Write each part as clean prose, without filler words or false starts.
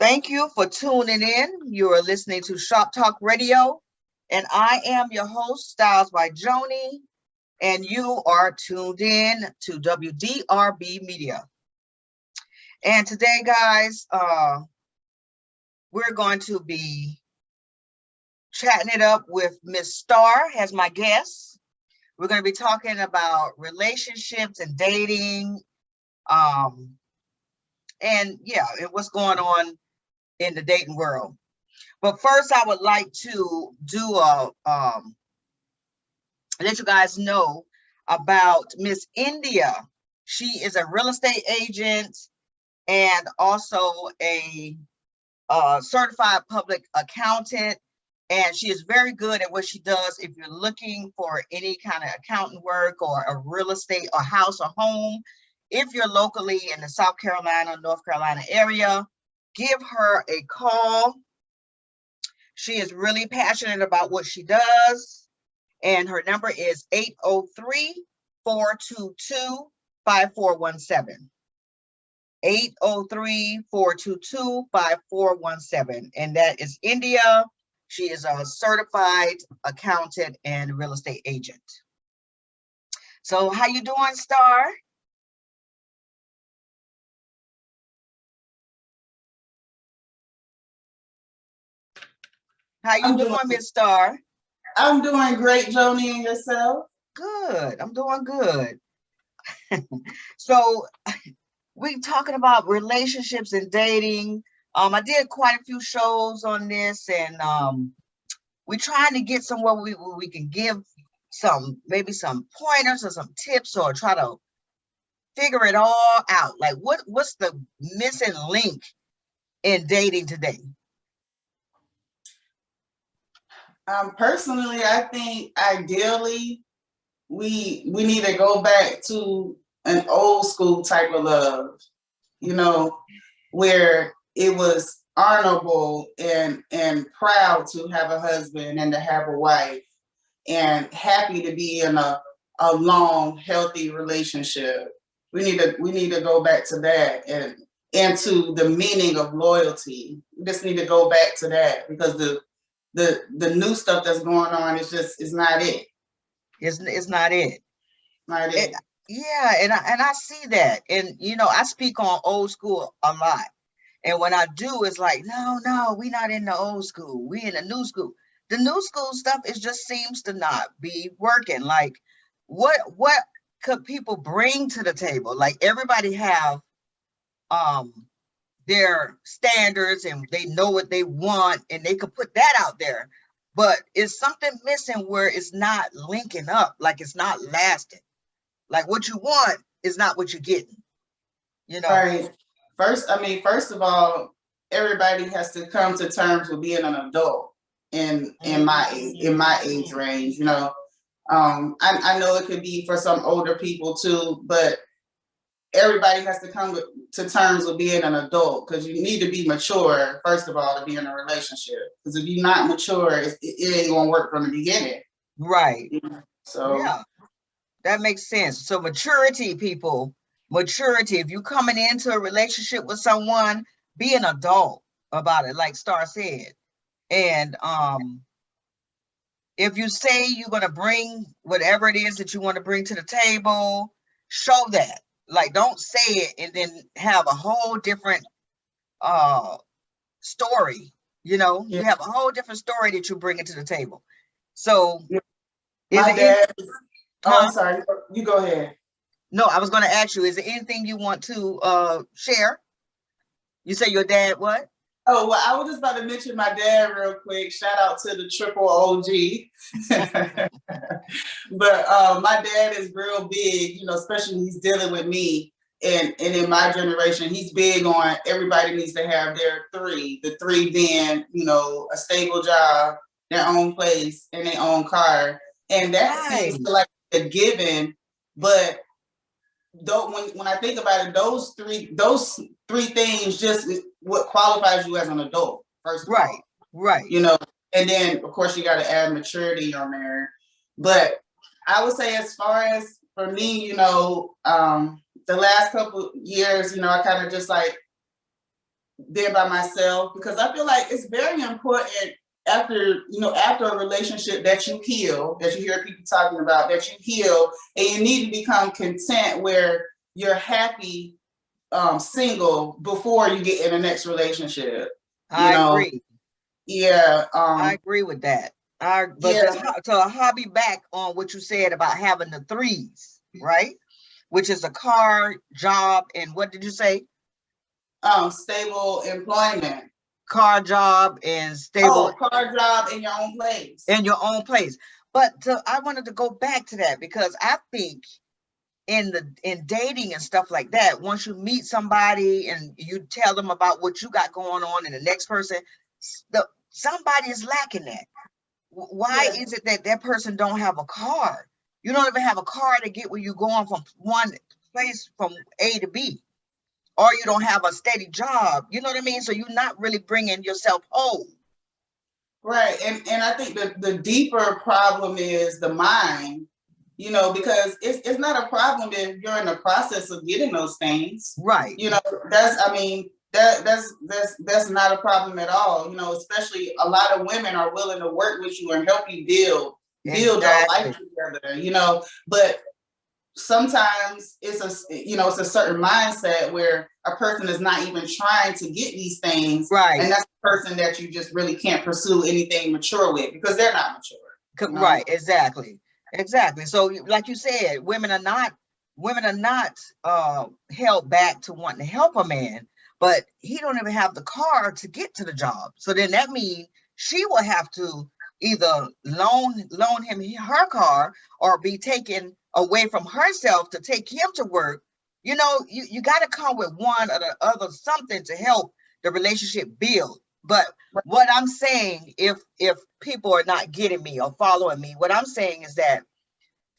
Thank you for tuning in. You are listening to Shoptalk Radio, and I am your host, Styles by Joni, and you are tuned in to WDRB Media. And today, guys, we're going to be chatting it up with Miss Star as my guest. We're going to be talking about relationships and dating, and what's going on in the dating world. But first, I would like to let you guys know about Miss India. She is a real estate agent and also a certified public accountant, and she is very good at what she does. If you're looking for any kind of accountant work or a real estate or house or home, if you're locally in the South Carolina, North Carolina area, give her a call. She is really passionate about what she does, and her number is 803-422-5417. 803-422-5417, and that is India. She is a certified accountant and real estate agent. So how you doing, Star? How you doing, Miss Star? I'm doing great, Joni, and yourself? Good. I'm doing good. So we talking about relationships and dating. I did quite a few shows on this, and we're trying to get somewhere where we can give maybe some pointers or some tips, or try to figure it all out. Like what's the missing link in dating today? Personally, I think ideally we need to go back to an old school type of love, where it was honorable and proud to have a husband and to have a wife, and happy to be in a long, healthy relationship. We need to go back to that, and to the meaning of loyalty. We just need to go back to that, because the new stuff that's going on is not it. It's not it. Not it. Yeah, and I see that, and I speak on old school a lot, and when I do, it's like, no, we not in the old school, we in the new school. The new school stuff, it just seems to not be working. Like, what could people bring to the table? Like, everybody have their standards, and they know what they want, and they could put that out there, but is something missing where it's not linking up? Like, it's not lasting. Like, what you want is not what you're getting, Right. First of all, everybody has to come to terms with being an adult in my age range. I know it could be for some older people too, but everybody has to come to terms with being an adult, because you need to be mature, first of all, to be in a relationship. Because if you're not mature, it ain't gonna work from the beginning. Right. So yeah, that makes sense. So maturity, people, maturity. If you're coming into a relationship with someone, be an adult about it, like Star said. And if you say you're gonna bring whatever it is that you want to bring to the table, show that. Like, don't say it and then have a whole different story. You have a whole different story that you bring to the table. So my dad I'm sorry, you go ahead. No, I was going to ask you, is there anything you want to share? You say your dad what? Oh, well, I was just about to mention my dad real quick. Shout out to the triple OG. But my dad is real big, especially when he's dealing with me. And in my generation, he's big on everybody needs to have their three. The three being, a stable job, their own place, and their own car. And that seems like a given. But when I think about it, those three things just what qualifies you as an adult, first of all. Right. And then of course you got to add maturity on there. But I would say, as far as for me, the last couple years, I kind of just like there by myself, because I feel like it's very important after a relationship that you heal, that you hear people talking about, that you heal, and you need to become content where you're happy single before you get in the next relationship. I agree. Yeah. I agree with that. To hobby back on what you said about having the threes, right? Which is a car, job, and what did you say? Stable employment. Car, job, and stable. Oh, car, job, in your own place. In your own place. But I wanted to go back to that because I think in dating and stuff like that, once you meet somebody and you tell them about what you got going on, and the next person, somebody is lacking that. Why is it that person don't have a car? You don't even have a car to get where you're going from one place from A to B, or you don't have a steady job. You know what I mean? So you're not really bringing yourself home. Right, and I think the deeper problem is the mind, because it's not a problem if you're in the process of getting those things. Right. That's not a problem at all. Especially a lot of women are willing to work with you and help you build your life together. But sometimes it's a certain mindset where a person is not even trying to get these things, right? And that's the person that you just really can't pursue anything mature with because they're not mature. Right, exactly. So like you said, women are not held back to wanting to help a man, but he don't even have the car to get to the job. So then that means she will have to either loan him her car or be taken away from herself to take him to work. You got to come with one or the other, something to help the relationship build. But what I'm saying, if people are not getting me or following me, what I'm saying is that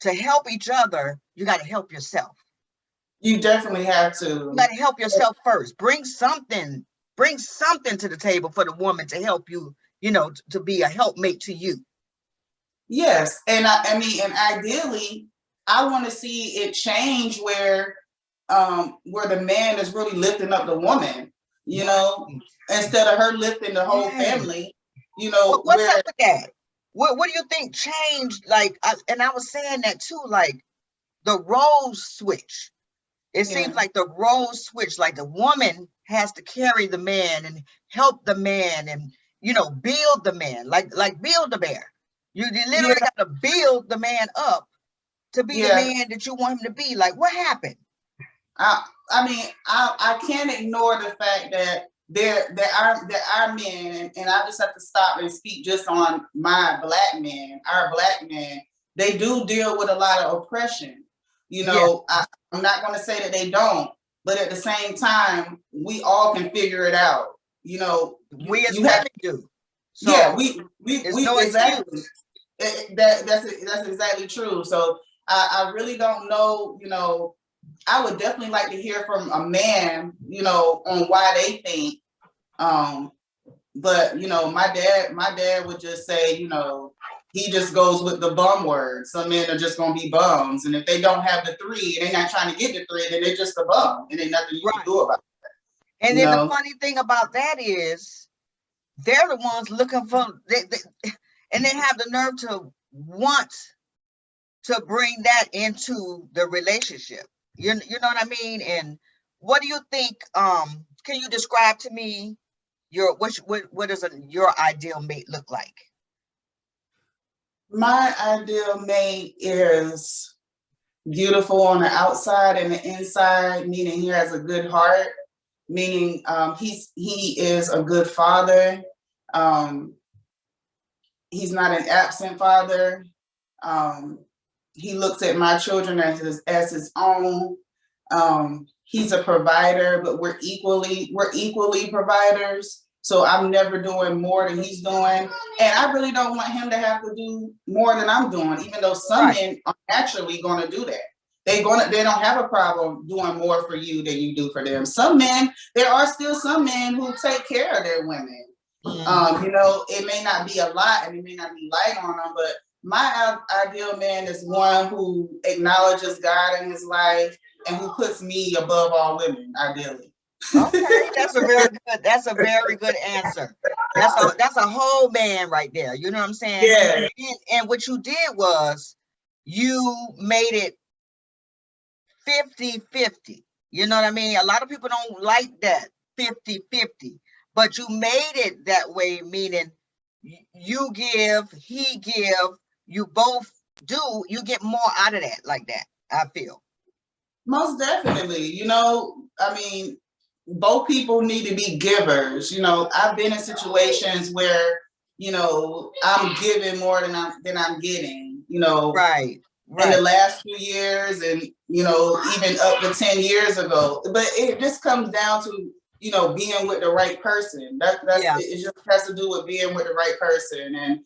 to help each other, you got to help yourself. You definitely have to. You got to help yourself first. Bring something to the table for the woman to help you, to be a helpmate to you. Yes, and I mean, and ideally, I want to see it change where the man is really lifting up the woman, instead of her lifting the whole family, What's up with that? What do you think changed? And I was saying that too, like the role switch. It seems like the role switch, like the woman has to carry the man and help the man and, build the man, like build a bear. You literally got to build the man up to be the man that you want him to be. Like, what happened? I can't ignore the fact that there are men, and I just have to stop and speak just on our black men, they do deal with a lot of oppression. I'm not going to say that they don't, but at the same time, we all can figure it out. We as women do. So we exactly. That's exactly true. So I really don't know. I would definitely like to hear from a man, on why they think. But my dad would just say, he just goes with the bum word. Some men are just gonna be bums, and if they don't have the three, they're not trying to get the three, then they're just a bum, and there's nothing you can do about that. And then the funny thing about that is, they're the ones looking for, and they have the nerve to want to bring that into the relationship. You know what I mean? And what do you think? Can you describe to me what does your ideal mate look like? My ideal mate is beautiful on the outside and the inside, meaning he has a good heart, meaning he is a good father. He's not an absent father. He looks at my children as his own. He's a provider, but we're equally providers. So I'm never doing more than he's doing. And I really don't want him to have to do more than I'm doing, even though some men are naturally going to do that. They don't have a problem doing more for you than you do for them. Some men, there are still some men who take care of their women. It may not be a lot and it may not be light on them, but my ideal man is one who acknowledges God in his life and who puts me above all women, ideally. Okay, that's a very good answer. That's a whole man right there. You know what I'm saying? Yeah. And what you did was you made it 50-50. You know what I mean? A lot of people don't like that 50-50, but you made it that way, meaning you give, he give, you both do, you get more out of that like that, I feel. Most definitely. I mean, both people need to be givers. I've been in situations where, I'm giving more than I'm getting, Right, in the right. last few years and, even up to 10 years ago. But it just comes down to, being with the right person. Yeah, It just has to do with being with the right person.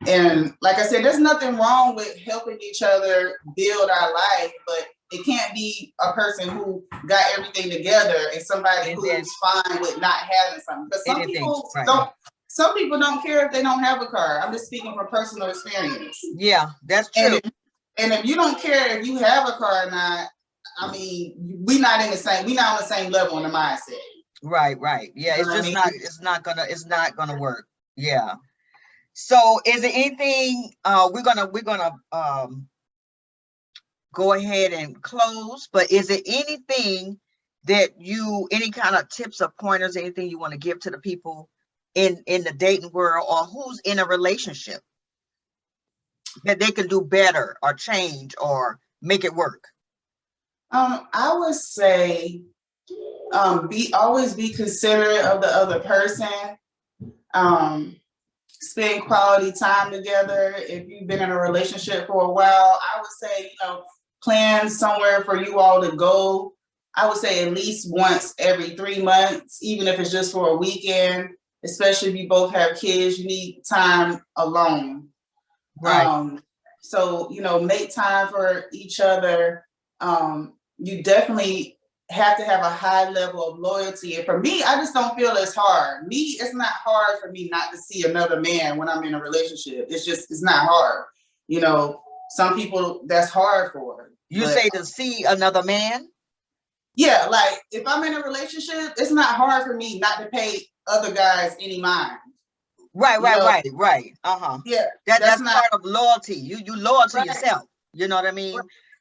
And like I said, there's nothing wrong with helping each other build our life, but it can't be a person who got everything together and somebody and then who's fine with not having something. Because anything, right. some people don't care if they don't have a car. I'm just speaking from personal experience. Yeah, that's And true. if you don't care if you have a car or not, I mean, we're not on the same level in the mindset. Right, right. Yeah, You know it's what I just mean? it's not gonna work. Yeah. So is there anything we're gonna go ahead and close, but is there anything that any kind of tips or pointers, anything you want to give to the people in the dating world or who's in a relationship that they can do better or change or make it work? I would say always be considerate of the other person. Spend quality time together. If you've been in a relationship for a while, I would say, plan somewhere for you all to go. I would say at least once every 3 months, even if it's just for a weekend, especially if you both have kids, you need time alone. Right. So, make time for each other. You definitely have to have a high level of loyalty. And for me, I just don't feel it's hard. It's not hard for me not to see another man when I'm in a relationship. It's not hard. Some people that's hard for. You say to see another man? Yeah, like if I'm in a relationship, it's not hard for me not to pay other guys any mind. Right. Yeah, That's not part of loyalty. You loyal to right. yourself. You know what I mean?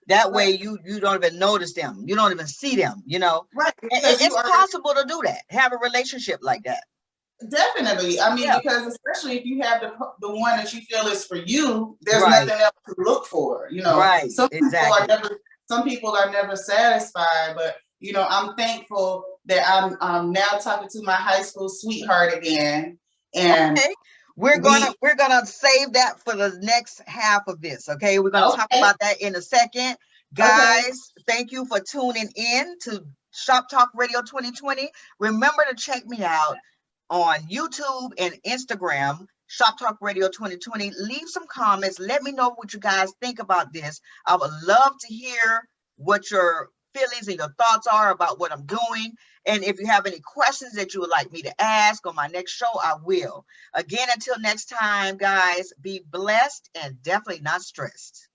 That way you don't even notice them. You don't even see them, Right. It's possible to do that. Have a relationship like that. Definitely. I mean, Yeah. because especially if you have the one that you feel is for you, there's Right. nothing else to look for. Right. Exactly. Some people are never satisfied, but I'm thankful that I'm now talking to my high school sweetheart again. And okay. We're gonna save that for the next half of this. Okay, we're gonna talk about that in a second. Guys, thank you for tuning in to Shop Talk Radio 2020. Remember to check me out on YouTube and Instagram, Shop Talk Radio 2020. Leave some comments. Let me know what you guys think about this. I would love to hear what your feelings and your thoughts are about what I'm doing. And if you have any questions that you would like me to ask on my next show, I will. Again, until next time, guys, be blessed and definitely not stressed.